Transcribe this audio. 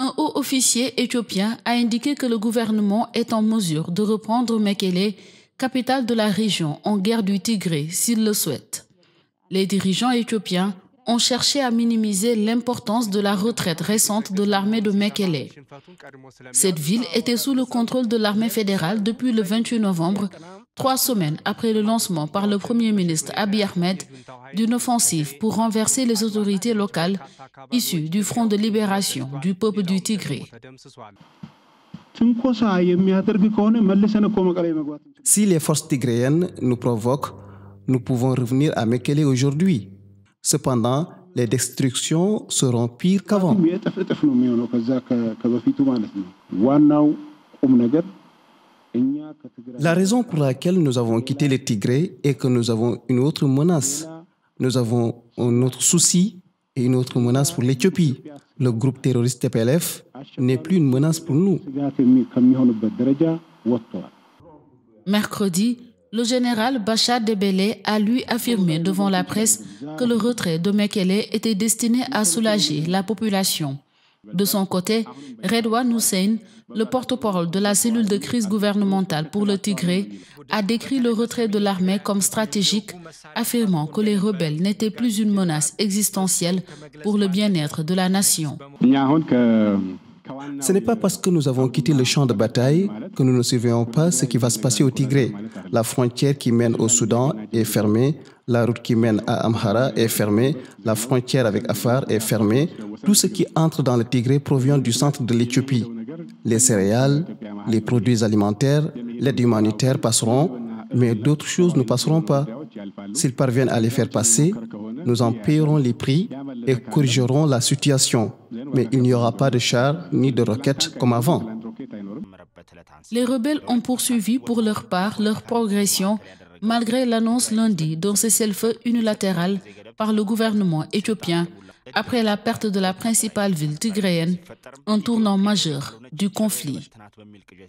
Un haut officier éthiopien a indiqué que le gouvernement est en mesure de reprendre Mekele, capitale de la région en guerre du Tigré, s'il le souhaite. Les dirigeants éthiopiens ont cherché à minimiser l'importance de la retraite récente de l'armée de Mekele. Cette ville était sous le contrôle de l'armée fédérale depuis le 28 novembre, 3 semaines après le lancement par le Premier ministre Abiy Ahmed d'une offensive pour renverser les autorités locales issues du Front de libération du peuple du Tigré. Si les forces tigréennes nous provoquent, nous pouvons revenir à Mekele aujourd'hui. Cependant, les destructions seront pires qu'avant. La raison pour laquelle nous avons quitté le Tigré est que nous avons une autre menace. Nous avons un autre souci et une autre menace pour l'Éthiopie. Le groupe terroriste TPLF n'est plus une menace pour nous. Mercredi, le général Bachar Debele a lui affirmé devant la presse que le retrait de Mekele était destiné à soulager la population. De son côté, Redouane Hussein, le porte-parole de la cellule de crise gouvernementale pour le Tigré, a décrit le retrait de l'armée comme stratégique, affirmant que les rebelles n'étaient plus une menace existentielle pour le bien-être de la nation. Ce n'est pas parce que nous avons quitté le champ de bataille que nous ne surveillons pas ce qui va se passer au Tigré. La frontière qui mène au Soudan est fermée, la route qui mène à Amhara est fermée, la frontière avec Afar est fermée. Tout ce qui entre dans le Tigré provient du centre de l'Éthiopie. Les céréales, les produits alimentaires, l'aide humanitaire passeront, mais d'autres choses ne passeront pas. S'ils parviennent à les faire passer, nous en payerons les prix et corrigerons la situation. Mais il n'y aura pas de chars ni de roquettes comme avant. Les rebelles ont poursuivi pour leur part leur progression malgré l'annonce lundi d'un cessez-le-feu unilatéral par le gouvernement éthiopien après la perte de la principale ville tigréenne, un tournant majeur du conflit.